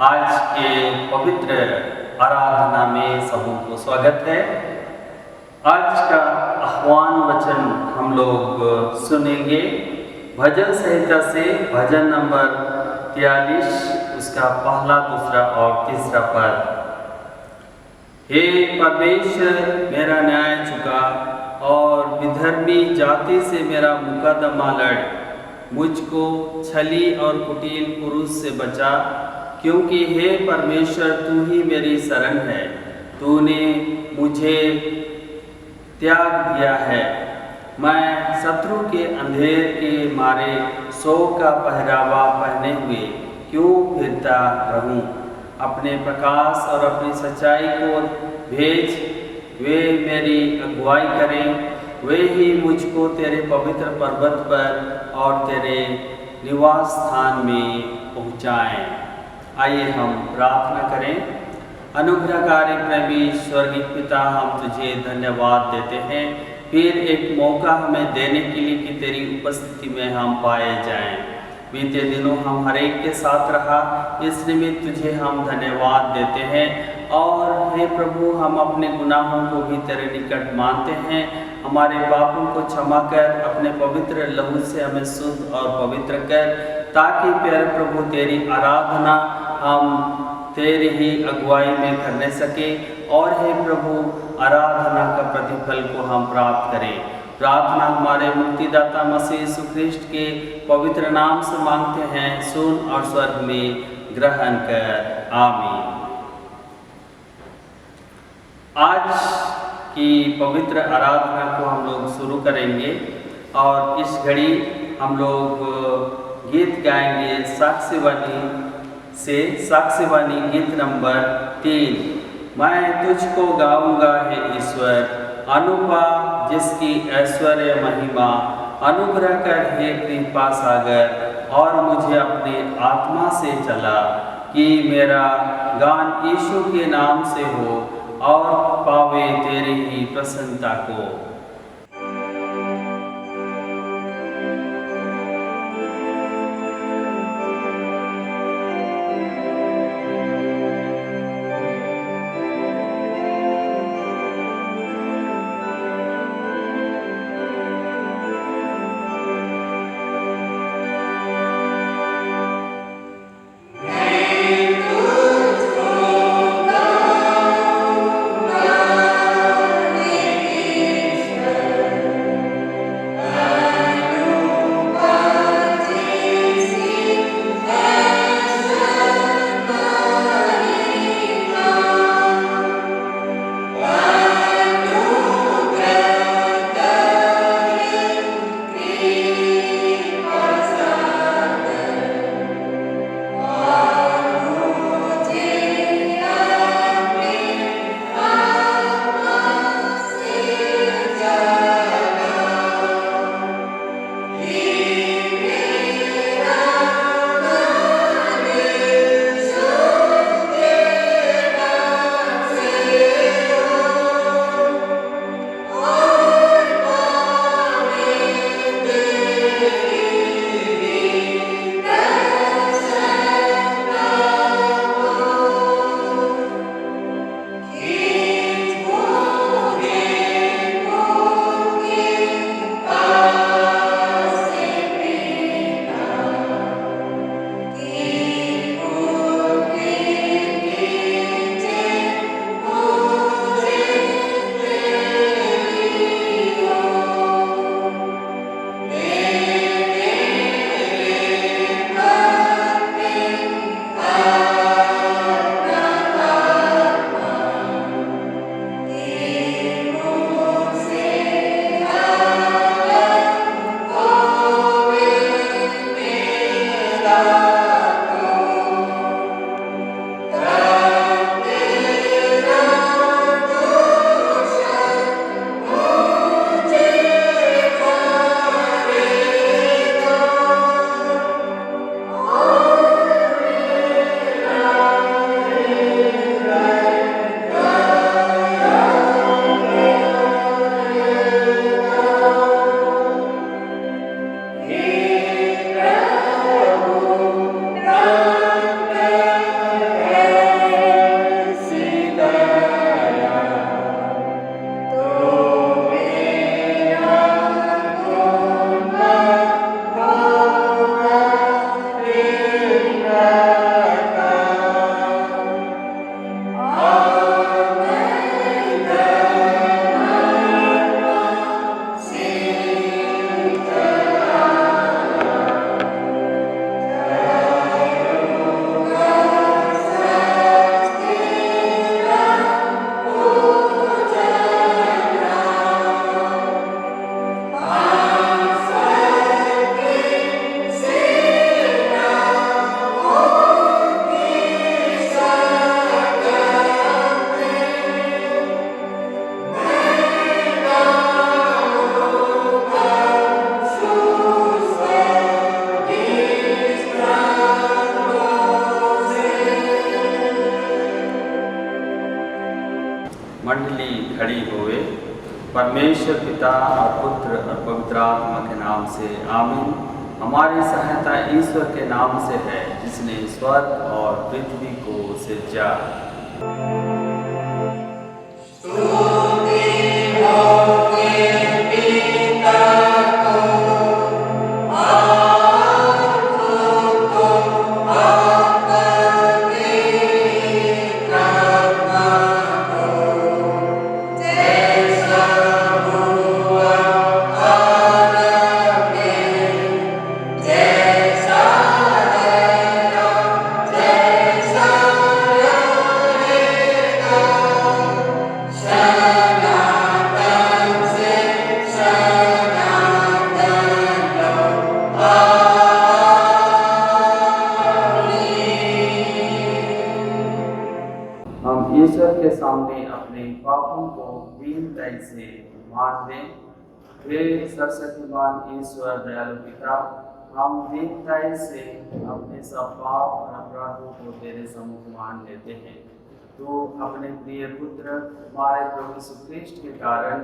आज के पवित्र आराधना में सबको स्वागत है। आज का आह्वान वचन हम लोग सुनेंगे भजन संहिता से भजन नंबर 43, उसका पहला, दूसरा और तीसरा पद। हे परमेश्वर, मेरा न्याय चुका और विधर्मी जाति से मेरा मुकदमा लड़। मुझको छली और कुटिल पुरुष से बचा, क्योंकि हे परमेश्वर, तू ही मेरी शरण है। तूने मुझे त्याग दिया है। मैं शत्रु के अंधेर के मारे शोक का पहरावा पहने हुए क्यों फिरता रहूं? अपने प्रकाश और अपनी सच्चाई को भेज, वे मेरी अगुवाई करें। वे ही मुझको तेरे पवित्र पर्वत पर और तेरे निवास स्थान में पहुँचाएँ। आइए हम प्रार्थना करें। अनुग्रहकारी प्रेमी स्वर्गीय पिता, हम तुझे धन्यवाद देते हैं फिर एक मौका हमें देने के लिए कि तेरी उपस्थिति में हम पाए जाएं। बीते दिनों हम हर एक के साथ रहा, इस निमित्त तुझे हम धन्यवाद देते हैं। और हे प्रभु, हम अपने गुनाहों को भी तेरे निकट मानते हैं। हमारे पापों को क्षमा कर अपने पवित्र लहू से हमें शुद्ध और पवित्र कर, ताकि प्यारे प्रभु तेरी आराधना हम तेरी ही अगुवाई में करने सके और हे प्रभु आराधना का प्रतिफल को हम प्राप्त करें। प्रार्थना हमारे मुक्तिदाता मसीह यीशु ख्रिस्ट के पवित्र नाम से मांगते हैं, सुन और स्वर्ग में ग्रहण कर। आमीन। आज की पवित्र आराधना को हम लोग शुरू करेंगे और इस घड़ी हम लोग गीत गाएंगे साक्ष्यवाणी गीत नंबर 3। मैं तुझको गाऊंगा हे ईश्वर, अनुपा जिसकी ऐश्वर्य महिमा। अनुग्रह कर हे कृपा सागर, और मुझे अपने आत्मा से चला, कि मेरा गान यीशु के नाम से हो और पावे तेरी ही प्रसन्नता को। परमेश्वर पिता और पुत्र और पवित्र आत्मा के नाम से आमीन। हमारी सहायता ईश्वर के नाम से है जिसने स्वर्ग और पृथ्वी को सिरजा। हम ईश्वर के सामने अपने पापों को दीनताई से मान दें। हे सर्वशक्तिमान ईश्वर दयालु पिता, हम दीनताई से अपने सब पाप और अपराधों को तेरे सम्मुख मान लेते हैं। तो अपने प्रिय पुत्र हमारे प्रभु यीशु ख्रीष्ट के कारण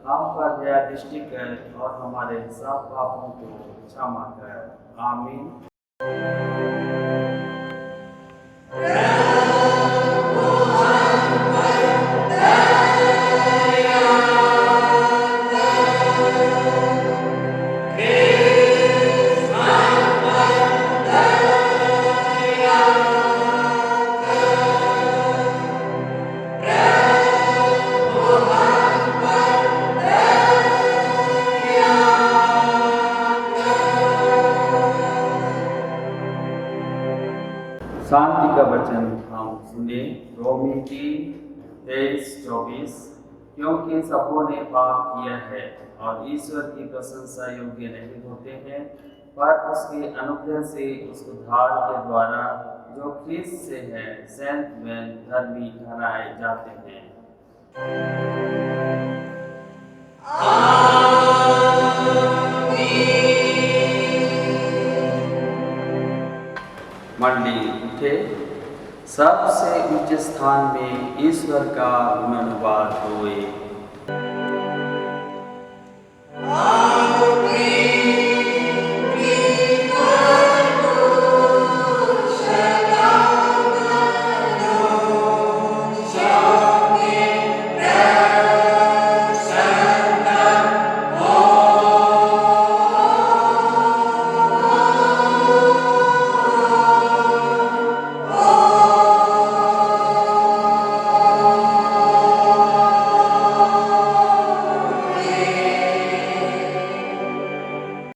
हम पर दया दृष्टि कर और हमारे सब पापों को क्षमा कर। आमीन। शांति का वचन हम सुने। रोमी 3:23-24। क्योंकि सबों ने पाप किया है और ईश्वर की प्रशंसा योग्य नहीं होते हैं, पर उसके अनुग्रह से उस उद्धार के द्वारा जो ख्रीस्त से है सैंत में धर्मी ठहराए जाते हैं। मंडली उठे। सबसे ऊंचे स्थान में ईश्वर का गुणानुवाद होए।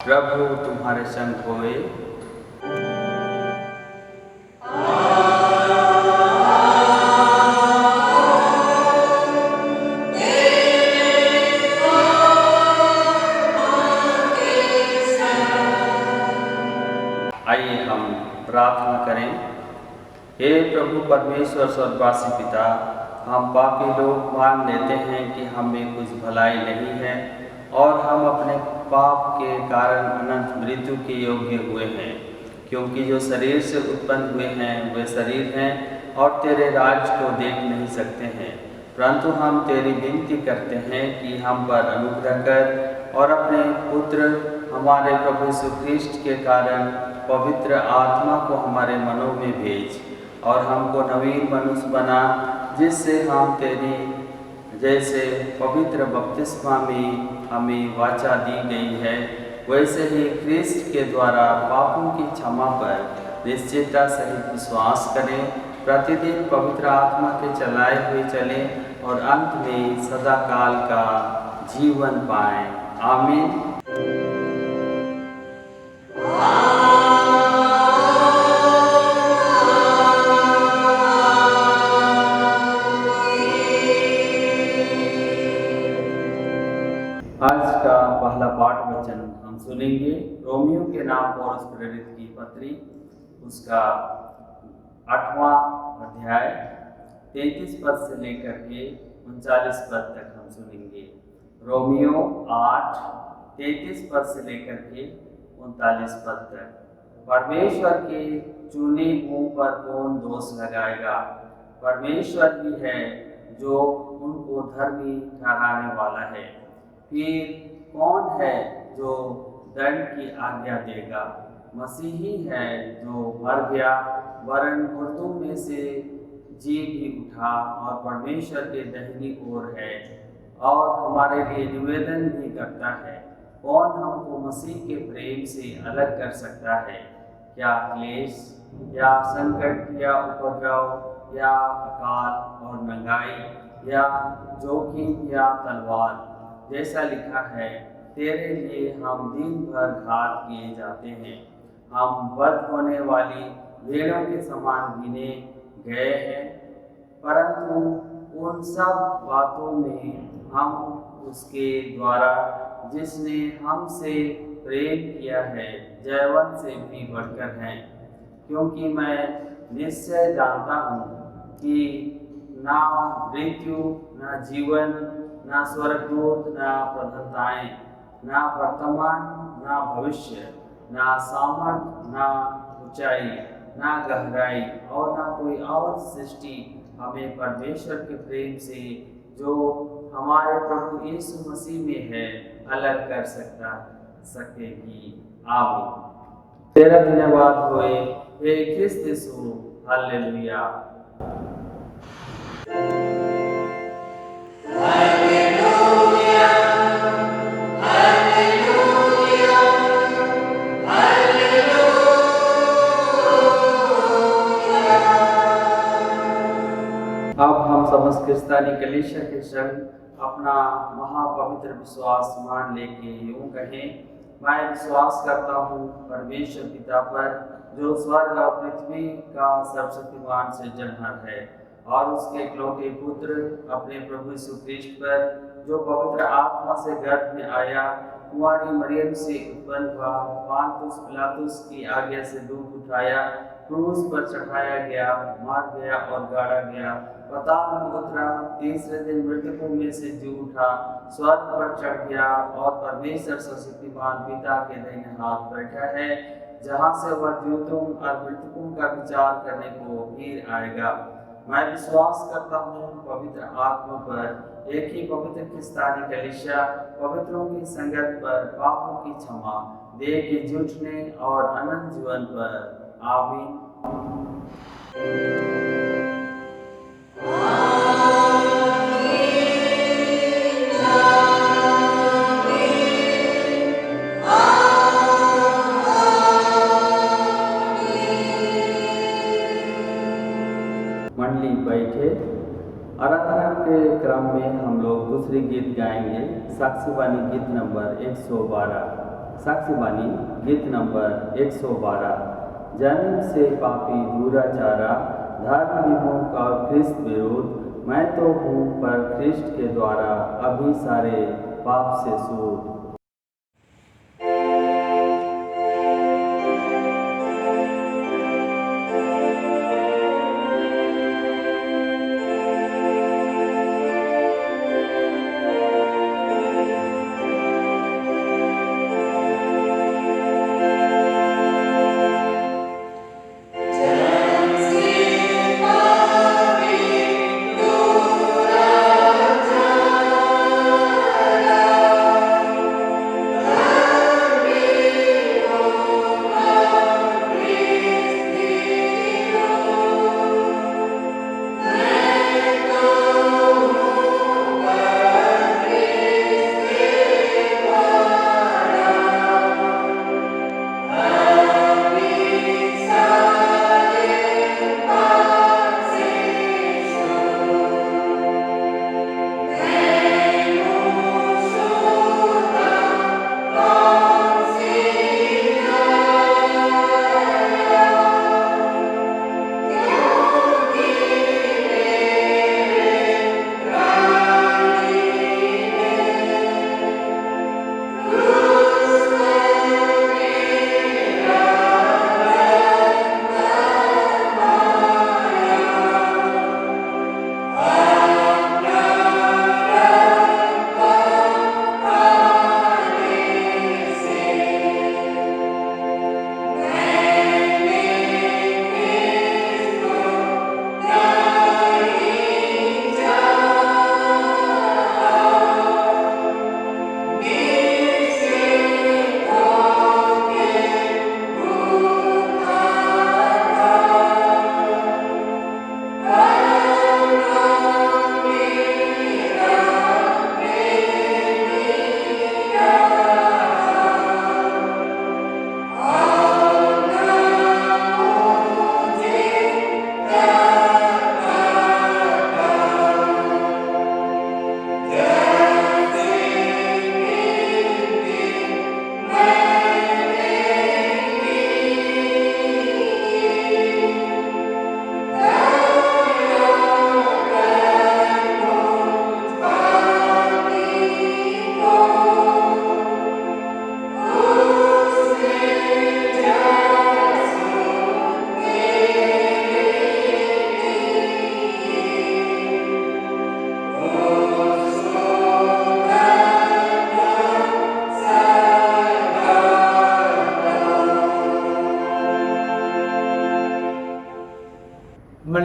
प्रभु तुम्हारे संग होए। आइए हम प्रार्थना करें। हे प्रभु परमेश्वर स्वर्गवासी पिता, हम पापी लोग मान लेते हैं कि हम में कुछ भलाई नहीं है और हम अपने पाप के कारण अनंत मृत्यु के योग्य हुए हैं, क्योंकि जो शरीर से उत्पन्न हुए हैं वे शरीर हैं और तेरे राज को देख नहीं सकते हैं। परंतु हम तेरी विनती करते हैं कि हम पर अनुग्रह कर और अपने पुत्र हमारे प्रभु यीशु ख्रीष्ट के कारण पवित्र आत्मा को हमारे मनों में भेज और हमको नवीन मनुष्य बना, जिससे हम तेरी जैसे पवित्र बपतिस्मा में हमें वाचा दी गई है, वैसे ही ख्रीष्ट के द्वारा पापों की क्षमा पर निश्चयता सहित विश्वास करें, प्रतिदिन पवित्र आत्मा के चलाए हुए चलें और अंत में सदा काल का जीवन पाएं। आमीन। आज का पहला पाठ वचन हम सुनेंगे रोमियो के नाम पौलुस प्रेरित की पत्री, उसका 8वां अध्याय 33 पद से लेकर के 39 पद तक हम सुनेंगे। रोमियो 8:33 पद से लेकर के 39 पद तक। परमेश्वर के चुने मुंह पर कौन दोष लगाएगा? परमेश्वर ही है जो उनको धर्मी ठहराने वाला है। फिर कौन है जो दंड की आज्ञा देगा? मसीही है जो मर गया, वरन मुर्दों में से जी भी उठा और परमेश्वर के दाहिनी ओर है और हमारे लिए निवेदन भी करता है। कौन हमको मसीह के प्रेम से अलग कर सकता है? क्या क्लेश या संकट या उपद्रव या अकाल और महंगाई या जोखिम या तलवार? जैसा लिखा है, तेरे लिए हम दिन भर घात किए जाते हैं, हम वध होने वाली भेड़ों के समान गिने गए हैं। परंतु उन सब बातों में हम उसके द्वारा जिसने हमसे प्रेम किया है जयवंत से भी बढ़कर हैं। क्योंकि मैं निश्चय जानता हूँ कि ना मृत्यु, ना जीवन, ना स्वर्गदूत, ना प्रधानताएं, ना वर्तमान, ना भविष्य, ना सामर्थ, ना ऊंचाई, ना गहराई और ना कोई और सृष्टि हमें परमेश्वर के प्रेम से जो हमारे प्रभु यीशु मसीह में है अलग कर सकेगी। आमीन। तेरा धन्यवाद होए हे ख्रिस्त यीशु। हालेलुया। अब हम समस्त क्रिस्तानी कलीसिया के संग अपना महापवित्र विश्वास मान लेके यूं कहें, मैं विश्वास करता हूँ परमेश्वर पिता पर, जो स्वर्ग और पृथ्वी का सर्वशक्तिमान सृजनहार है, और उसके इकलौते पुत्र अपने प्रभु यीशु ख्रीष्ट पर, जो पवित्र आत्मा से गर्भ में आया, कुंवारी मरियम से उत्पन्न हुआ, पांतुस पिलातुस की आज्ञा से दुख उठाया, क्रूस पर चढ़ाया गया, मार गया और गाड़ा गया, पाताल में उतरा, तीसरे दिन मृतकों में से जी उठा, स्वर्ग पर चढ़ गया और परमेश्वर सर्वशक्तिमान पिता के दाहिने हाथ बैठा है, जहाँ से वह जीवितों और मृतकों का विचार करने को फिर आएगा। मैं विश्वास करता हूँ पवित्र आत्मा पर, एक ही पवित्र क्रिस्तानी कलीसिया, पवित्रों की संगत पर, पापों की क्षमा, देह के जुटने और अनंत जीवन पर। आमीन। मंडली बैठे। आराधना के क्रम में हम लोग दूसरी गीत गाएंगे, साक्षी वाणी गीत नंबर 112। साक्षी वाणी गीत नंबर 112। जन्म से पापी दुराचारा, धर्म विमुख और ख्रिस्त विरोध, मैं तो हूँ पर ख्रिस्ट के द्वारा अभी सारे पाप से सूद।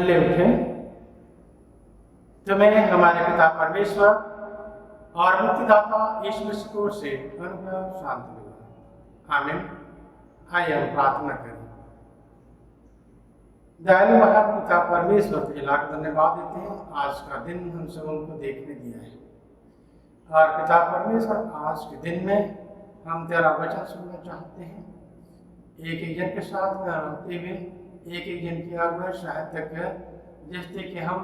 चले उठे, तुम्हें हमारे पिता परमेश्वर और मुक्तिदाता यीशु मसीह की ओर से अनुग्रह शांति मिले। आमीन। आइए हम प्रार्थना करें। दयालु महान पिता परमेश्वर के लाख धन्यवाद देते हैं, आज का दिन हम सबों को देखने दिया है। और पिता परमेश्वर, आज के दिन में हम तेरा वचन सुनना चाहते हैं। एक एक जन के साथ रहते हुए एक एक जन की अगुवाई सहायता कर, जिससे कि हम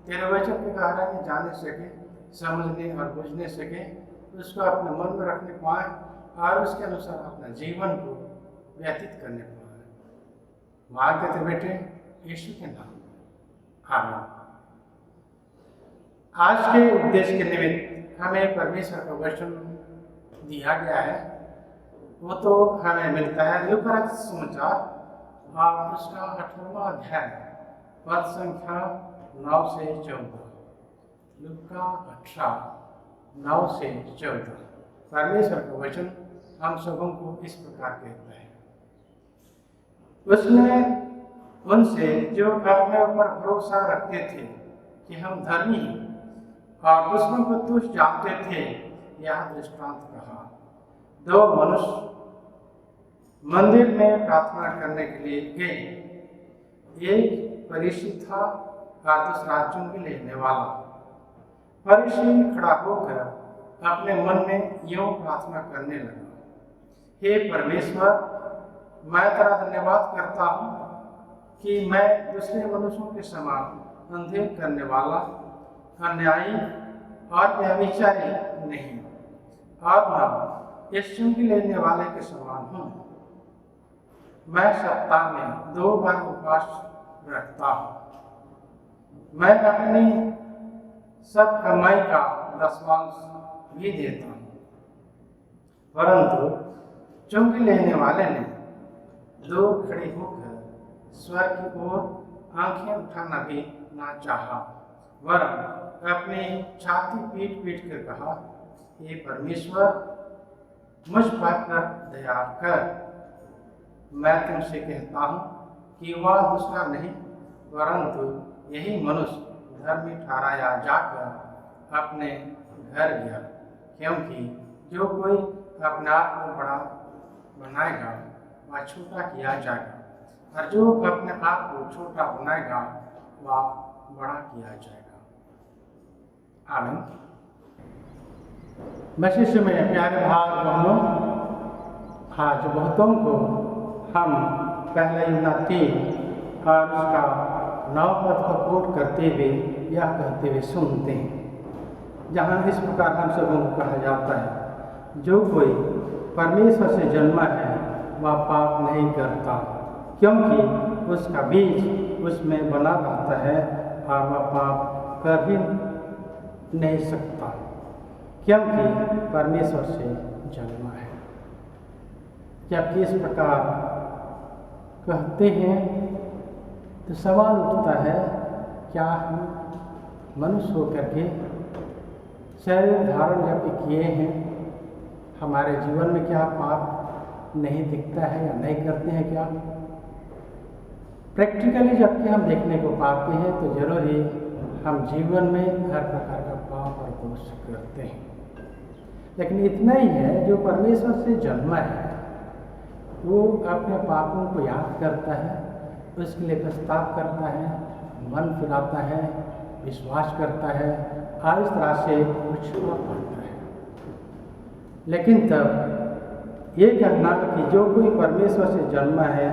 तेरे वचन के गहराई में जाने सके, समझने और बुझने सके, उसको अपने मन में रखने पाए और उसके अनुसार अपना जीवन को व्यतीत करने पाए। मांग देते बेटे यीशु के नाम, आमीन। आज के उद्देश्य के निमित्त हमें परमेश्वर का वचन दिया गया है, वो तो हमें मिलता है लूका रचित सुसमाचार और उसका 18वां अध्याय पद संख्या 9 से 14। लूका 18 9 से 14। परमेश्वर का वचन हम सबों को इस प्रकार कहता है। उसने उनसे जो अपने ऊपर भरोसा रखते थे कि हम धर्मी और दूसरों को तुच्छ जानते थे, यह दृष्टांत कहा। 2 मनुष्य मंदिर में प्रार्थना करने के लिए गए। एक फरीसी था और दूसरा चुंगी लेने वाला। फरीसी खड़ा होकर अपने मन में यूं प्रार्थना करने लगा, हे परमेश्वर, मैं तेरा धन्यवाद करता हूँ कि मैं दूसरे मनुष्यों के समान अंधेर करने वाला, अन्यायी और व्यभिचारी नहीं, और न इस चुंगी लेने वाले के समान हूँ। मैं सप्ताह में 2 बार उपवास रखता हूँ। मैं अपनी सब कमाई का 10वांश भी देता हूँ। परंतु चुंगी लेने वाले ने दूर खड़े होकर स्वर्ग की ओर आंखें उठाना भी ना चाहा, वरन अपनी छाती पीट पीट कर कहा, हे परमेश्वर, मुझ पर दया कर। मैं तुमसे कहता हूँ कि वह दूसरा नहीं, परंतु यही मनुष्य धर्मी ठहराया जाकर अपने घर गया, क्योंकि जो कोई अपने आप को बड़ा बनाएगा वह छोटा किया जाएगा, और जो अपने आप को छोटा बनाएगा वह बड़ा किया जाएगा। आमीन। मसीह में प्यारे भाई बहनों, आज बहुतों को हम पहले यूहन्ना 3 और उसका 9 पद को कोट करते हुए यह कहते हुए सुनते हैं, जहाँ इस प्रकार हम सबों को कहा जाता है, जो कोई परमेश्वर से जन्मा है वह पाप नहीं करता, क्योंकि उसका बीज उसमें बना रहता है और वह पाप कर ही नहीं सकता, क्योंकि परमेश्वर से जन्मा है। जबकि इस प्रकार कहते हैं तो सवाल उठता है, क्या हम मनुष्य होकर के शरीर धारण जब किए हैं, हमारे जीवन में क्या पाप नहीं दिखता है या नहीं करते हैं? क्या प्रैक्टिकली जबकि हम देखने को पाते हैं तो जरूर ही हम जीवन में हर प्रकार का पाप और दोष करते हैं। लेकिन इतना ही है, जो परमेश्वर से जन्मा है वो अपने पापों को याद करता है, उसके लिए प्रस्ताव करता है, मन फिराता है, विश्वास करता है और इस तरह से छुड़ा पाता है। लेकिन तब ये कहना कि जो कोई परमेश्वर से जन्मा है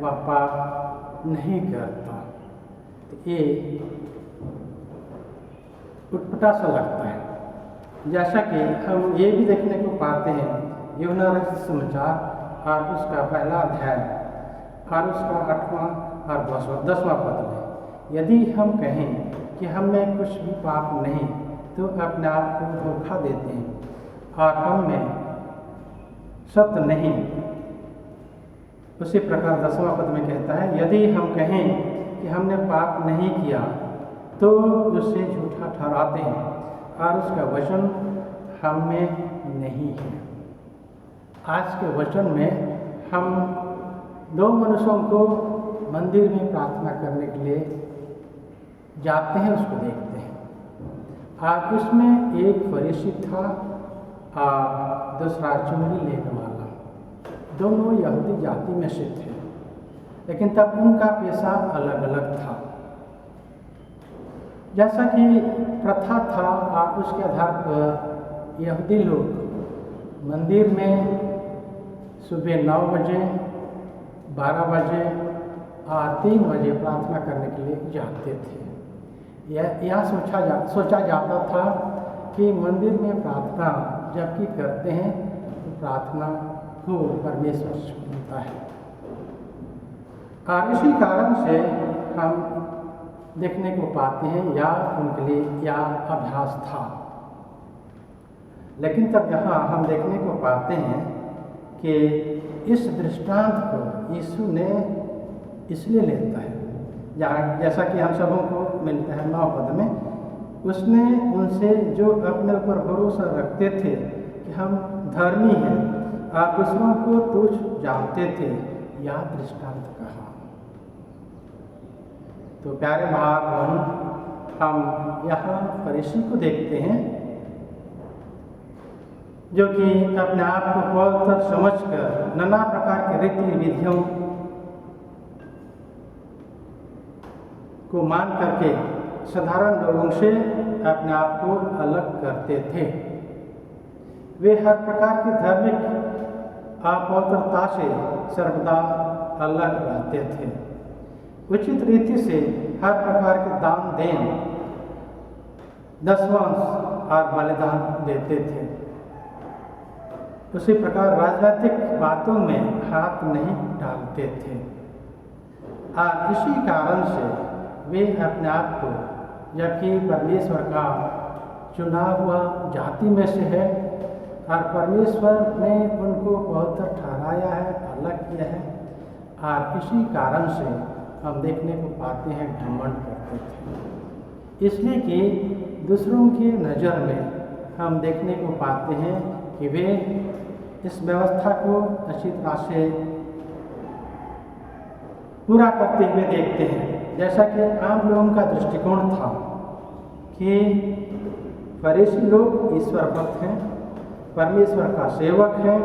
वह पाप नहीं करता, तो ये उटपटा सा लगता है। जैसा कि हम ये भी देखने को पाते हैं यूहन्ना रचित सुसमाचार और उसका 1 अध्याय और उसका 8वां और 10वां पद में, यदि हम कहें कि हम में कुछ भी पाप नहीं तो अपने आप को धोखा देते हैं और हम में सत्य नहीं। उसी प्रकार 10वां पद में कहता है, यदि हम कहें कि हमने पाप नहीं किया तो उससे झूठा ठहराते हैं और उसका वचन हम में नहीं है। आज के वचन में हम 2 मनुष्यों को मंदिर में प्रार्थना करने के लिए जाते हैं उसको देखते हैं। और उसमें एक फरीसी था और दूसरा चुंगी लेने वाला, दोनों यहूदी जाति में से थे, लेकिन तब उनका पेशा अलग अलग था। जैसा कि प्रथा था और उसके आधार पर यहूदी लोग मंदिर में सुबह 9 बजे, 12 बजे और 3 बजे प्रार्थना करने के लिए जाते थे। यह सोचा जाता था कि मंदिर में प्रार्थना जबकि करते हैं तो प्रार्थना को परमेश्वर सुनता है। और इसी कारण से हम देखने को पाते हैं या उनके लिए यह अभ्यास था। लेकिन तब यहाँ हम देखने को पाते हैं कि इस दृष्टांत को यीशु ने इसलिए लेता है, जैसा कि हम सबों को मिलता है 9 पद में, उसने उनसे जो अपने ऊपर भरोसा रखते थे कि हम धर्मी हैं और दूसरों को तुच्छ जानते थे, यह दृष्टांत कहा। तो प्यारे भाई बहन, हम यहाँ फरीसी को देखते हैं जो कि अपने आप को पवित्र समझकर नाना प्रकार के रीति विधियों को मान करके साधारण लोगों से अपने आप को अलग करते थे। वे हर प्रकार की धार्मिक अपवित्रता से सर्वदा अलग रहते थे। उचित रीति से हर प्रकार के दान देन, दशवांश और बलिदान देते थे। उसी प्रकार राजनीतिक बातों में हाथ नहीं डालते थे। और इसी कारण से वे अपने आप को, जबकि परमेश्वर का चुना हुआ जाति में से है और परमेश्वर ने उनको पवित्र ठहराया है, अलग किया है, और इसी कारण से हम देखने को पाते हैं घमंड करते थे। इसलिए कि दूसरों की नज़र में हम देखने को पाते हैं कि वे इस व्यवस्था को अच्छी तरह से पूरा करते हुए देखते हैं। जैसा कि आम लोगों का दृष्टिकोण था कि फरीसी लोग ईश्वर भक्त हैं, परमेश्वर का सेवक हैं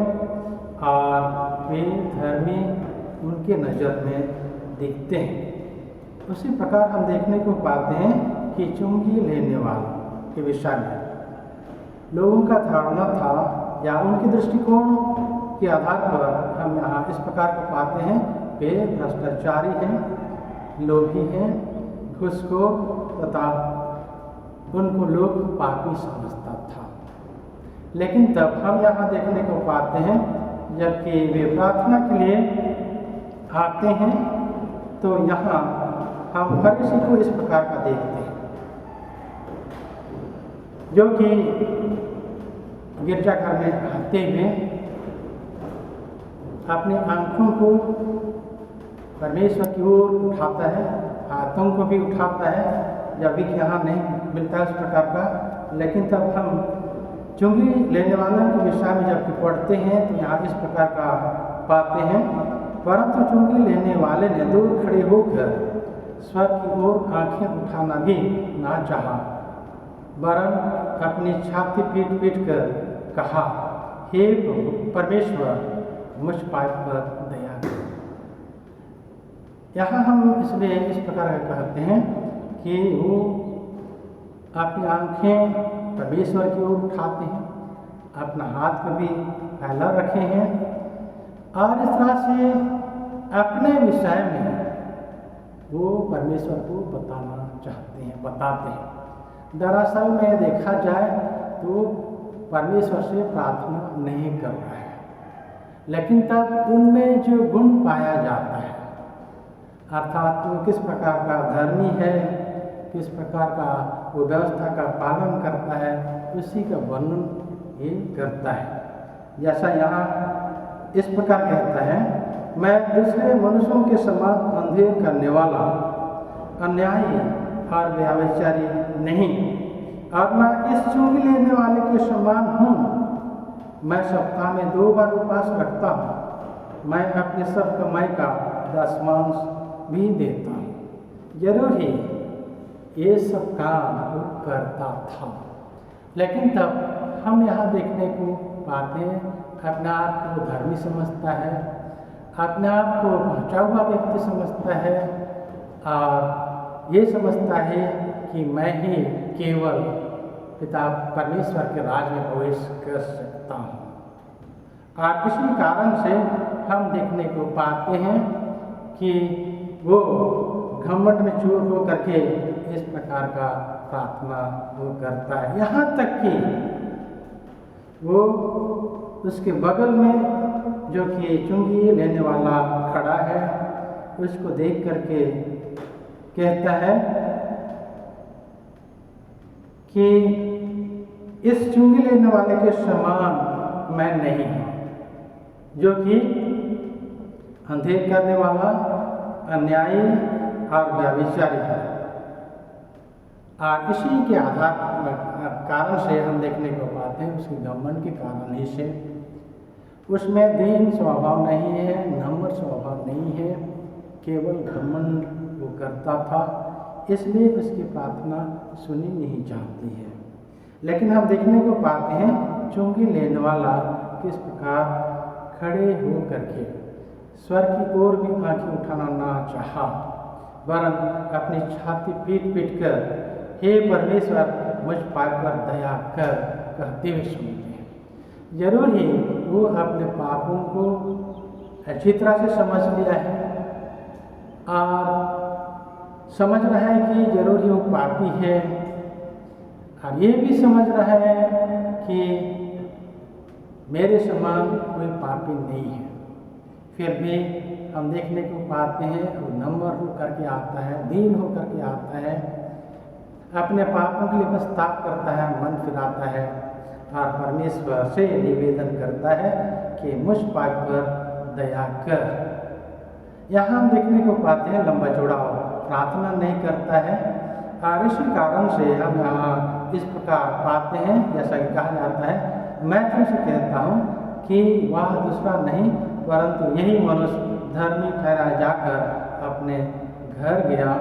और वे धर्मी उनके नज़र में दिखते हैं। उसी प्रकार हम देखने को पाते हैं कि चुंगी लेने वालों के विषय में लोगों का धारणा था या उनके दृष्टिकोण के आधार पर हम यहाँ इस प्रकार को पाते हैं, वे भ्रष्टाचारी हैं, लोभी हैं, घूसखोर तथा उनको लोग पापी समझता था। लेकिन तब हम यहाँ देखने को पाते हैं जबकि वे प्रार्थना के लिए आते हैं तो यहाँ हम फरीसी को इस प्रकार का देखते हैं जो कि गिरजाघर में आते हुए अपनी आंखों को परमेश्वर की ओर उठाता है, हाथों को भी उठाता है, जब भी यहाँ नहीं मिलता है उस प्रकार का। लेकिन तब हम चुंगी लेने वालों के विषय में जबकि पढ़ते हैं तो यहाँ इस प्रकार का पाते हैं, परंतु चुंगी लेने वाले ने दूर खड़े होकर स्वर्ग की ओर आंखें उठाना भी ना चाहा, वरन अपनी छाती पीट पीट कर कहा, हे प्रभु परमेश्वर, मुझ पाप पर दया कर। यहाँ हम इसलिए इस प्रकार का कहते हैं कि वो अपनी आंखें परमेश्वर की ओर उठाते हैं, अपना हाथ कभी फैला रखे हैं और इस तरह से अपने विषय में वो परमेश्वर को बताना चाहते हैं, बताते हैं। दरअसल में देखा जाए तो परमेश्वर से प्रार्थना नहीं कर रहा है, लेकिन तब उनमें जो गुण पाया जाता है, अर्थात वो किस प्रकार का धर्मी है, किस प्रकार का वो व्यवस्था का पालन करता है, उसी का वर्णन ये करता है। जैसा यहाँ इस प्रकार कहता है, मैं दूसरे मनुष्यों के समान अंधेर करने वाला, अन्यायी और व्यभिचारी नहीं, और मैं इस चुंगी लेने वाले के समान हूँ। मैं सप्ताह में 2 बार उपवास रखता हूँ, मैं अपने सब कमाई का दशमांश भी देता हूँ। जरूर ही ये सब काम वो करता था। लेकिन तब हम यहाँ देखने को पाते हैं, अपने आप को धर्मी समझता है, अपने आप को पहुँचा हुआ व्यक्ति समझता है और ये समझता है कि मैं ही केवल पिता परमेश्वर के राज में प्रवेश कर सकता हूँ। और इसी कारण से हम देखने को पाते हैं कि वो घमंड में चूर हो करके इस प्रकार का प्रार्थना वो करता है। यहाँ तक कि वो उसके बगल में जो कि चुंगी लेने वाला खड़ा है उसको देख करके कहता है कि इस चुंगी लेने वाले के समान मैं नहीं हूँ, जो कि अंधेर करने वाला, अन्यायी और व्यभिचारी है। और इसी के कारण से हम देखने को पाते हैं, उसके घमंड के कारण ही से उसमें दीन स्वभाव नहीं है, नम्र स्वभाव नहीं है, केवल घमंड वो करता था, इसलिए उसकी प्रार्थना सुनी नहीं जाती है। लेकिन हम देखने को पाते हैं चुंगी लेने वाला किस प्रकार खड़े हो करके स्वर की ओर भी आंखें उठाना ना चाहा, वरन अपनी छाती पीट पीट कर हे परमेश्वर मुझ पाप पर दया कर कहते हुए सुनते हैं। जरूर ही वो अपने पापों को अच्छी तरह से समझ लिया है और समझ रहा है कि जरूर ही वो पापी है, और ये भी समझ रहा है कि मेरे समान कोई पापी नहीं है। फिर भी हम देखने को पाते हैं वो नम्र हो करके आता है, दीन हो करके आता है, अपने पापों के लिए पश्चाताप करता है, मन फिराता है और परमेश्वर से निवेदन करता है कि मुझ पाप पर दया कर। यहाँ हम देखने को पाते हैं लंबा चौड़ा प्रार्थना नहीं करता है, और इसी कारण से हम यहाँ इस प्रकार पाते हैं, जैसा कि कहा जाता है, मैं तुमसे कहता हूँ कि वह दूसरा नहीं परंतु यही मनुष्य धर्मी ठहरा जाकर अपने घर गया,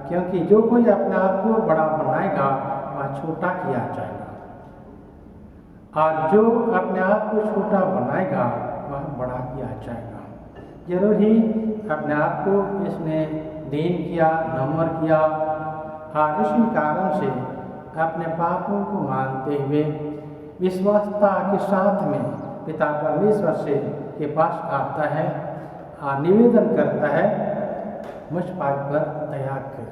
क्योंकि जो कोई अपने आप को बड़ा बनाएगा वह छोटा किया जाएगा, और जो अपने आप को छोटा बनाएगा वह बड़ा किया जाएगा। जरूर ही अपने आप को इसने दीन किया, नम्र किया, और इसी कारण से अपने पापों को मानते हुए विश्वासता के साथ में पिता परमेश्वर से के पास आता है और निवेदन करता है मुझ पाप पर दया कर।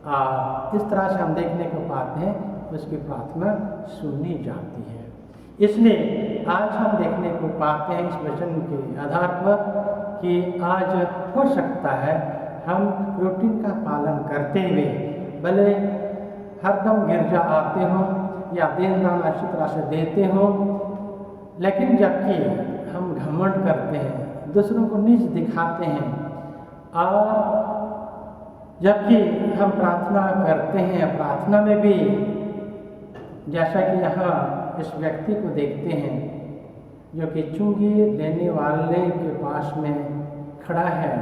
और इस तरह से हम देखने को पाते हैं उसकी प्रार्थना सुनी जाती है। इसलिए आज हम देखने को पाते हैं इस वचन के आधार पर कि आज हो सकता है हम रूटीन का पालन करते हुए भले हरदम गिरजा आते हों या देन दान अच्छी तरह से देते हों, लेकिन जबकि हम घमंड करते हैं, दूसरों को नीच दिखाते हैं, और जबकि हम प्रार्थना करते हैं, प्रार्थना में भी जैसा कि यहाँ इस व्यक्ति को देखते हैं जो कि चुंगी लेने वाले के पास में खड़ा है,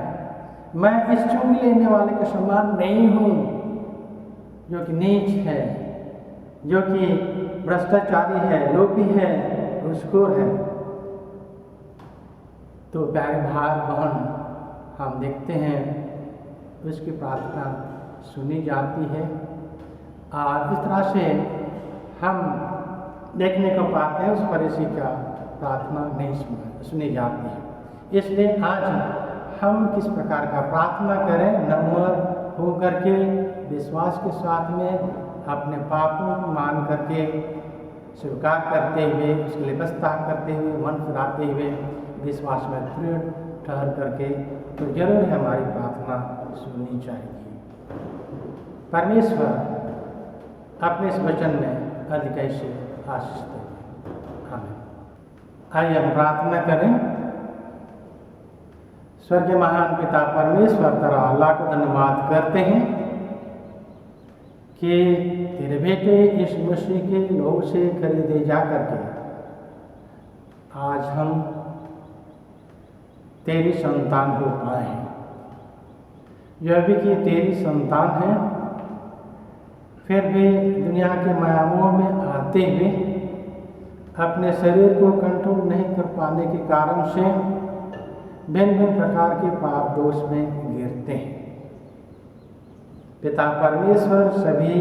मैं इस चुंगी लेने वाले के समान नहीं हूँ जो कि नीच है, जो कि भ्रष्टाचारी है, लोभी है, घूसखोर है। तो प्यारे भाई बहन, हम देखते हैं उसकी प्रार्थना सुनी जाती है, और इस तरह से हम देखने को पाते हैं उस फरीसी का प्रार्थना नहीं सुनी जाती है। इसलिए आज हम किस प्रकार का प्रार्थना करें, नम्र हो करके विश्वास के साथ में अपने पापों को मान करके स्वीकार करते हुए उसके लिए पश्चाताप करते हुए मन फिराते हुए विश्वास में दृढ़ ठहर करके, तो जरूर हमारी प्रार्थना सुननी चाहिए। परमेश्वर अपने इस वचन में अधिक से आशीष दें। आमीन। आइए हम प्रार्थना करें। स्वर्गीय महान पिता परमेश्वर तेरा अल्लाह को धन्यवाद करते हैं कि तेरे बेटे इस मसीह के लोगों से खरीदे जा करके आज हम तेरी संतान हो पाए हैं। यह भी कि तेरी संतान है, फिर भी दुनिया के मायामोह में आते हुए अपने शरीर को कंट्रोल नहीं कर पाने के कारण से भिन्न भिन्न प्रकार के पाप दोष में गिरते हैं। पिता परमेश्वर सभी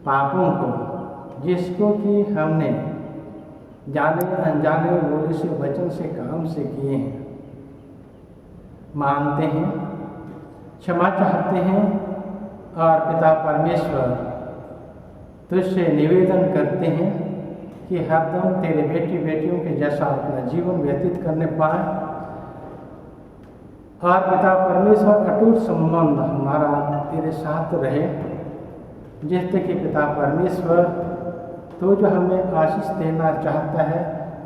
पापों को जिसको कि हमने जाने अनजाने बोली से वचन से काम से किए हैं मानते हैं, क्षमा चाहते हैं और पिता परमेश्वर तुझसे निवेदन करते हैं कि हरदम तेरे बेटी बेटियों के जैसा अपना जीवन व्यतीत करने पाए और पिता परमेश्वर अटूट संबंध हमारा तेरे साथ रहे, जिससे कि पिता परमेश्वर तो जो हमें आशीष देना चाहता है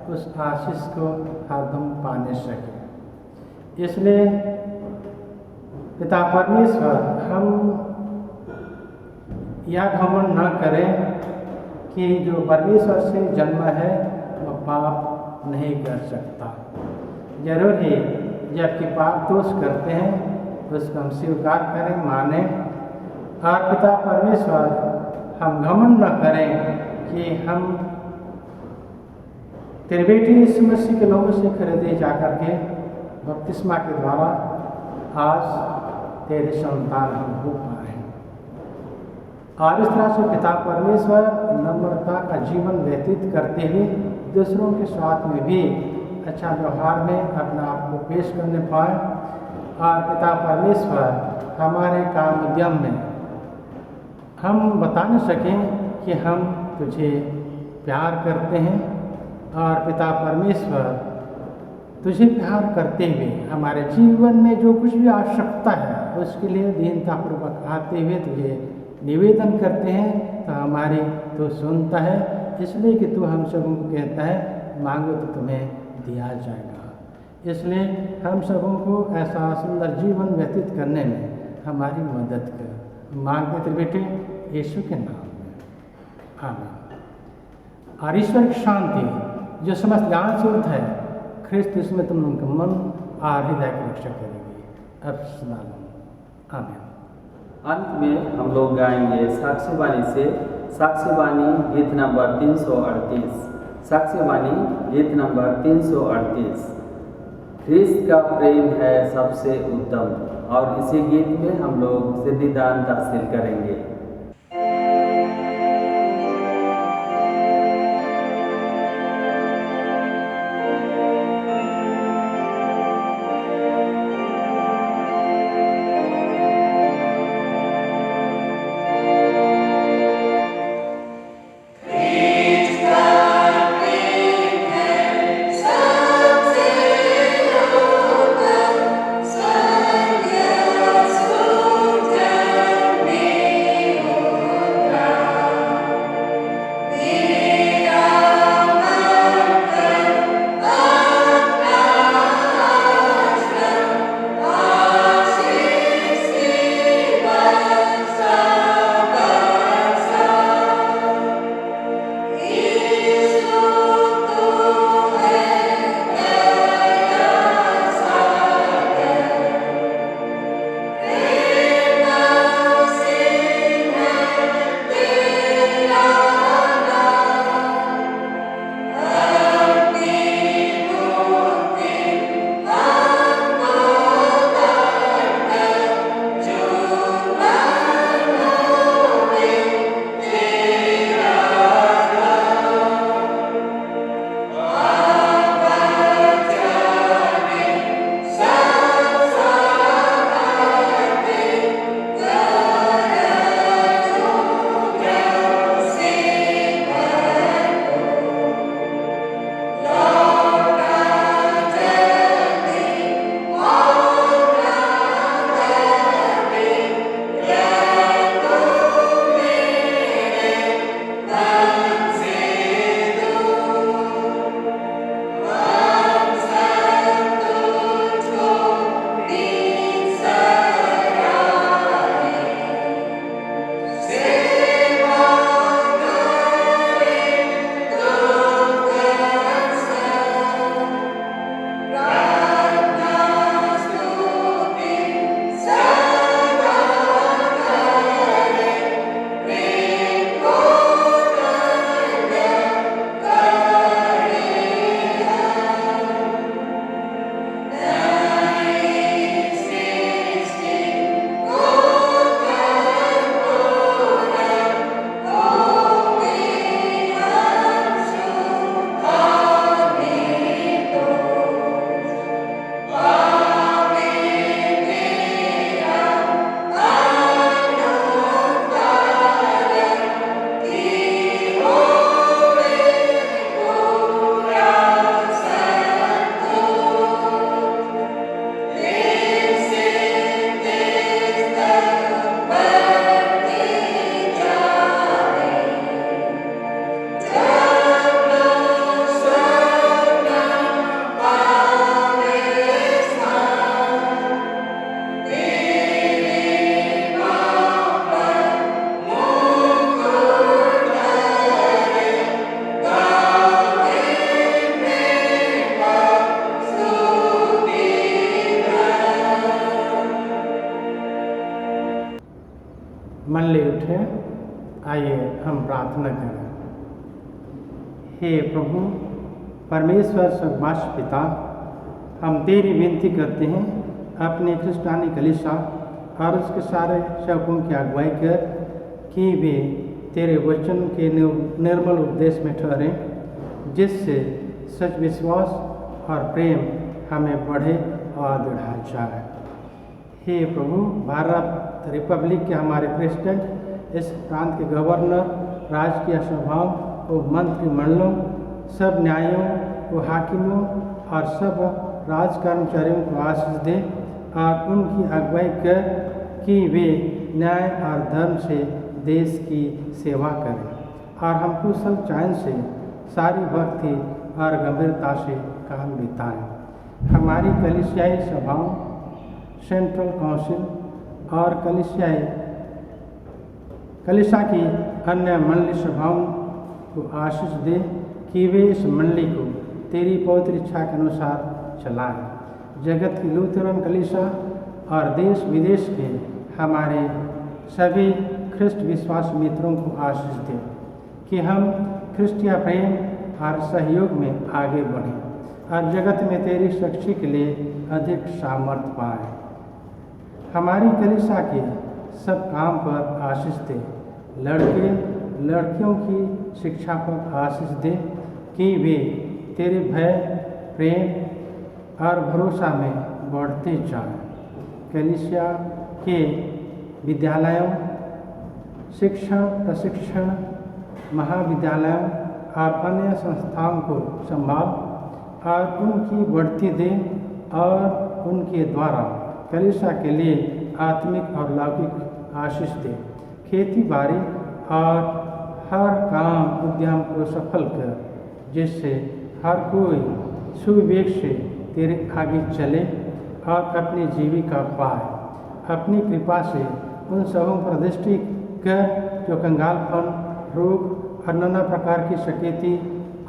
उस आशीष को हरदम पाने सके। इसलिए पिता परमेश्वर हम यह घमंड न करें कि जो परमेश्वर से जन्म है वह पाप नहीं कर सकता। जरूर ही जबकि पाप दोष करते हैं उसको हम स्वीकार करें, माने और पिता परमेश्वर हम घमंड न करें कि हम तेरे बेटी यीशु मसीह के लोगों से खरीदे जाकर के बपतिस्मा के द्वारा आज तेरे संतान हम हो पाए हैं। और इस तरह से पिता परमेश्वर नम्रता का जीवन व्यतीत करते हुए दूसरों के साथ में भी अच्छा व्यवहार में अपने आप को पेश करने पाए और पिता परमेश्वर हमारे काम उद्यम में हम बता न सकें कि हम तुझे प्यार करते हैं और पिता परमेश्वर तुझे प्यार करते हुए हमारे जीवन में जो कुछ भी आवश्यकता है उसके लिए दीनतापूर्वक आते हुए तुझे निवेदन करते हैं तो हमारी तो सुनता है, इसलिए कि तू हम सबों को कहता है मांगो तो तुम्हें दिया जाएगा। इसलिए हम सबों को ऐसा सुंदर जीवन व्यतीत करने में हमारी मदद कर मांगते तेरे बेटे यीशु के नाम में, आमीन। और ईश्वर की शांति जो समस्त ज्ञान से उठ है ख्रिस्त इसमें तुम उनका मन और हृदय की रक्षा करेगी अब सदा, आमीन। अंत में हम लोग गाएंगे साक्ष्यवाणी से साक्ष्यवाणी गीत नंबर 338। साक्ष्यवाणी गीत नंबर 338। ख्रिस्त का प्रेम है सबसे उत्तम। और इसी गीत में हम लोग सिद्धिदान हासिल करेंगे। Thank you. मंडली उठे, आइए हम प्रार्थना करें। हे प्रभु परमेश्वर स्वर्गवासी पिता, हम तेरी विनती करते हैं अपने क्रिस्तानी कलीसिया और उसके सारे सेवकों की अगुवाई कर कि वे तेरे वचन के निर्मल उपदेश में ठहरें, जिससे सच विश्वास और प्रेम हमें बढ़े और बढ़ाया जाए। हे प्रभु भारत रिपब्लिक के हमारे प्रेसिडेंट, इस प्रांत के गवर्नर, राजकीय सभाओं और मंत्रिमंडलों, सब न्यायों और हाकिमों और सब राज कर्मचारियों को आशीष दे और उनकी अगुवाई कर कि वे न्याय और धर्म से देश की सेवा करें और हम कुशल चयन से सारी भक्ति और गंभीरता से काम बिताएं। हमारी कलीसियाई सभाओं, सेंट्रल काउंसिल और कलीसिया की अन्य मंडली सभाओं को आशीष दे कि वे इस मंडली को तेरी पवित्र इच्छा के अनुसार चलाएं। जगत की लूथरन कलीसिया और देश विदेश के हमारे सभी ख्रिस्ट विश्वास मित्रों को आशीष दे कि हम ख्रिस्तीय प्रेम और सहयोग में आगे बढ़ें और जगत में तेरी साक्षी के लिए अधिक सामर्थ्य पाएं। हमारी कलीसिया के सब काम पर आशीष दे, लड़के लड़कियों की शिक्षा पर आशीष दे कि वे तेरे भय, प्रेम और भरोसा में बढ़ते जाएं। कलीसिया के विद्यालयों, शिक्षण प्रशिक्षण महाविद्यालयों और अन्य संस्थाओं को संभाल और उनकी बढ़ती दे और उनके द्वारा कलीसिया के लिए आत्मिक और लौकिक आशीष दे। खेती बाड़ी और हर काम उद्यम को सफल कर, जिससे हर कोई सुविवेक से तेरे आगे चले और अपनी जीविका पाए। अपनी कृपा से उन सबों पर दृष्टि कर जो कंगालपन, रोग और नाना प्रकार की शकीती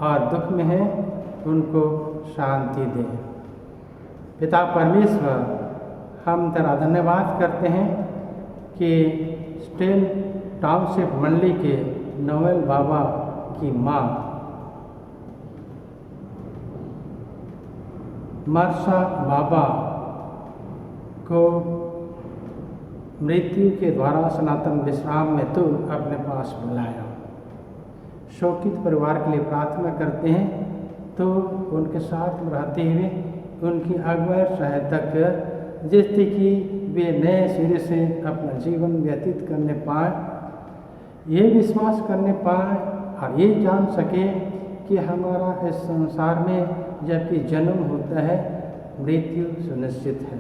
और दुख में है, उनको शांति दे। पिता परमेश्वर, हम तेरा धन्यवाद करते हैं कि स्टेल टाउनशिप मंडली के नोएल बाबा की माँ मरसा बाबा को मृत्यु के द्वारा सनातन विश्राम में तू अपने पास बुलाया। शोकित परिवार के लिए प्रार्थना करते हैं तो उनके साथ रहते हुए उनकी अगुवाई सहायता कर, जिससे कि वे नए सिरे से अपना जीवन व्यतीत करने पाए, ये विश्वास करने पाए और ये जान सके कि हमारा इस संसार में जबकि जन्म होता है, मृत्यु सुनिश्चित है।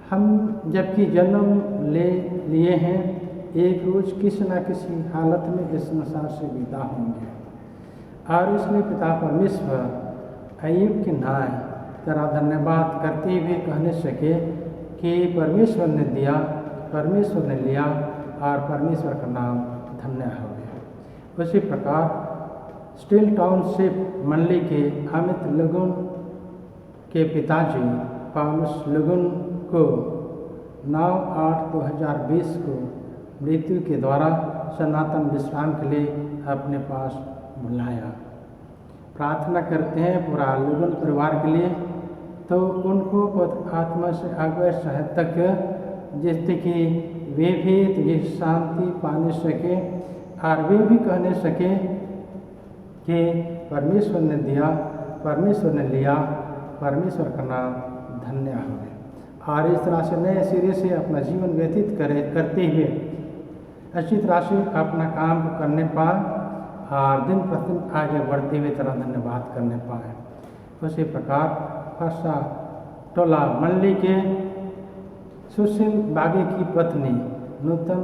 हम जबकि जन्म ले लिए हैं, एक रोज़ किसी न किसी हालत में इस संसार से विदा होंगे और इसलिए पिता परमेश्वर अय्यूब के न्याय तेरा धन्यवाद करते हुए कहने सके कि परमेश्वर ने दिया, परमेश्वर ने लिया और परमेश्वर का नाम धन्य हो गया। उसी प्रकार स्टील टाउनशिप मंडली के अमित लगुन के पिताजी पौलुस लगुन को 9/8/2020 को मृत्यु के द्वारा सनातन विश्राम के लिए अपने पास बुलाया। प्रार्थना करते हैं पूरा लगुन परिवार के लिए, तो उनको पवित्र आत्मा से अगुवाई सहायता कर, जिससे कि वे भी तुझे शांति पाने सके और वे भी कहने सके कि परमेश्वर ने दिया, परमेश्वर ने लिया, परमेश्वर का नाम धन्य हो गया। और इस तरह से नए सिरे से अपना जीवन व्यतीत करते हुए अच्छी तरह से अपना काम को करने पाए और दिन प्रतिदिन आगे बढ़ते हुए तेरा धन्यवाद करने पाए। उसी प्रकार फरसा टोला मंडली के सुशील बागे की पत्नी नूतन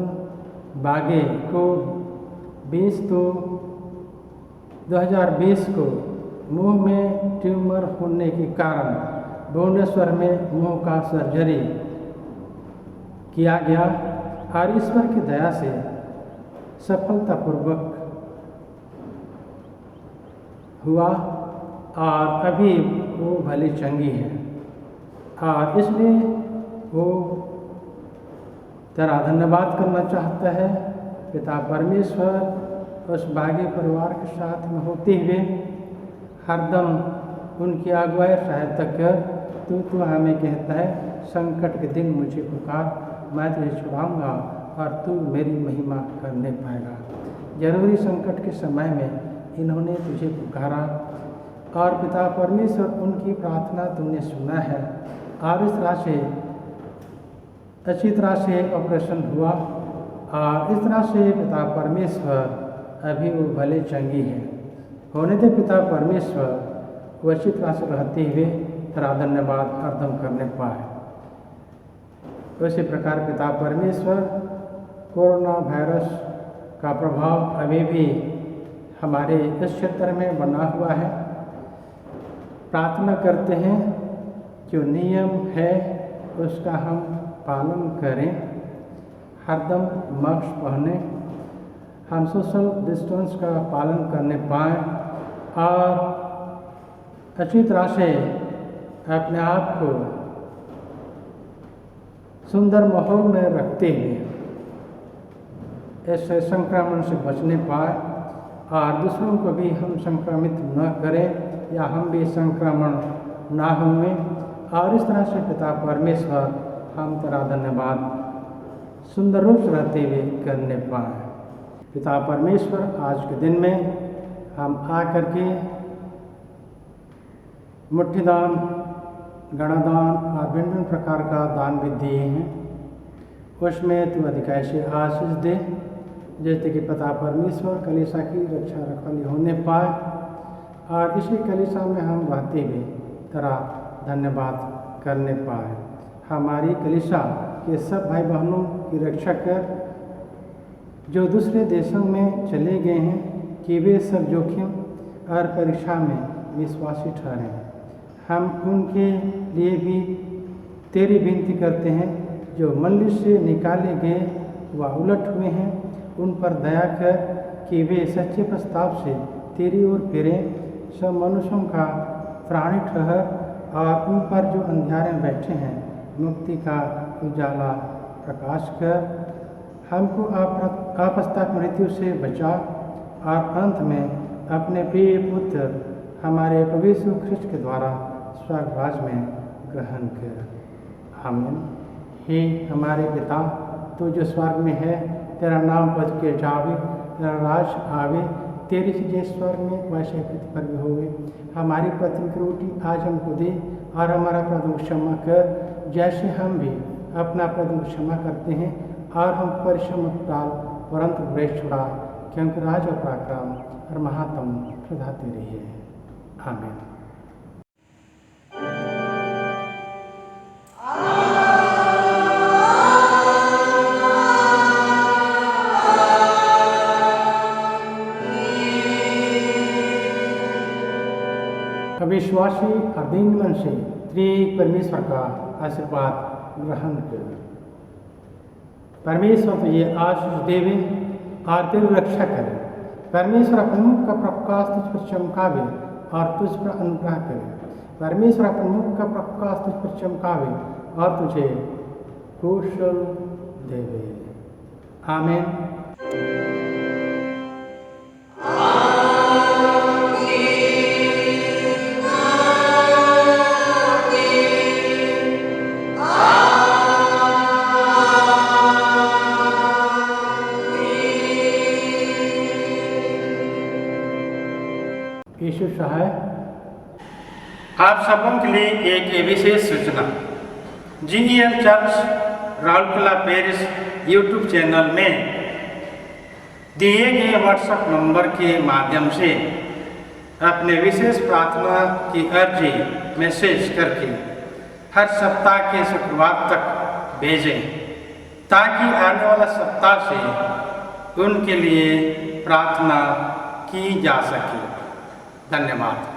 बागे को 20/2/2020 को मुंह में ट्यूमर होने के कारण भुवनेश्वर में मुंह का सर्जरी किया गया और ईश्वर की दया से सफलतापूर्वक हुआ और अभी वो भली चंगी है और इसलिए वो तेरा धन्यवाद करना चाहता है पिता परमेश्वर, उस भाग्य परिवार के साथ में होते हुए हरदम उनकी अगुवाई सहायता कर। तू हमें कहता है संकट के दिन मुझे पुकार, मैं तुझे छुड़ाऊंगा और तू मेरी महिमा करने पाएगा। जरूरी संकट के समय में इन्होंने तुझे पुकारा और पिता परमेश्वर उनकी प्रार्थना तूने सुना है और इस तरह से अच्छी तरह से ऑपरेशन हुआ और इस तरह से पिता परमेश्वर अभी वो भले चंगी है। होने दे पिता परमेश्वर वो अच्छी तरह से रहते हुए तेरा धन्यवाद हरदम करने पाए। उसी प्रकार पिता परमेश्वर कोरोना वायरस का प्रभाव अभी भी हमारे इस क्षेत्र में बना हुआ है। प्रार्थना करते हैं जो नियम है उसका हम पालन करें, हरदम मास्क पहने, हम सोशल डिस्टेंस का पालन करने पाएँ और अच्छी तरह से अपने आप को सुंदर माहौल में रखते हुए इस संक्रमण से बचने पाए और दूसरों को भी हम संक्रमित न करें या हम भी संक्रमण ना हुए। और इस तरह से पिता परमेश्वर हम तेरा धन्यवाद सुंदर रूप से रहते हुए करने पाए। पिता परमेश्वर आज के दिन में हम आकर के मुट्ठी दान, गणादान और भिन्न प्रकार का दान भी दिए हैं। उसमें तू अधिकाई से आशीष दे जैसे कि पिता परमेश्वर कलीसिया की रक्षा रखवाली होने पाए और इसी कलीसिया में हम रहते हुए तेरा धन्यवाद करने पाए। हमारी कलीसिया के सब भाई बहनों की रक्षा कर जो दूसरे देशों में चले गए हैं कि वे सब जोखिम और परीक्षा में विश्वासी ठहरें। हम उनके लिए भी तेरी विनती करते हैं जो मंदिर से निकाले गए व उलट हुए हैं, उन पर दया कर कि वे सच्चे प्रस्ताव से तेरी ओर फिरें। सब मनुष्यों का प्राणी ठहर और उन पर जो अंधियारे बैठे हैं मुक्ति का उजाला प्रकाश कर। हमको आपस्ता मृत्यु से बचा और अंत में अपने प्रिय पुत्र हमारे पवित्र ख्रिस्त के द्वारा स्वर्ग राज में ग्रहण कर। आमीन। हे हमारे पिता, तू जो स्वर्ग में है, तेरा नाम पद के जावे, तेरा राज आवे, तेरी चीज़ें स्वर्ग में वैसे पृथ्वी पर भी होवे। हमारी प्रतिदिन की रोटी आज हमको दे और हमारा अपराध क्षमा कर जैसे हम भी अपना अपराध क्षमा करते हैं और हम परिश्रम मत डाल परंतु बुराई छुड़ा, क्योंकि राज और पराक्रम और महात्म सदा तेरे है। आमीन। विश्वासी और दीन मन से त्रिएक परमेश्वर का आशीर्वाद ग्रहण कर। परमेश्वर तुझे आशीष देवे और तेरी रक्षा करे। परमेश्वर अपने मुख का प्रकाश तुझ पर चमकावे और तुझ पर अनुग्रह करे। परमेश्वर अपने मुख का प्रकाश तुझ पर चमकावे और तुझे कुशल देवे। आमीन। यीशु सहाय। आप सबों के लिए एक विशेष सूचना। Genial church Rourkela Paris YouTube channel में दिए गए व्हाट्सएप नंबर के माध्यम से अपने विशेष प्रार्थना की अर्जी मैसेज करके हर सप्ताह के शुक्रवार तक भेजें ताकि आने वाला सप्ताह से उनके लिए प्रार्थना की जा सके। धन्यवाद।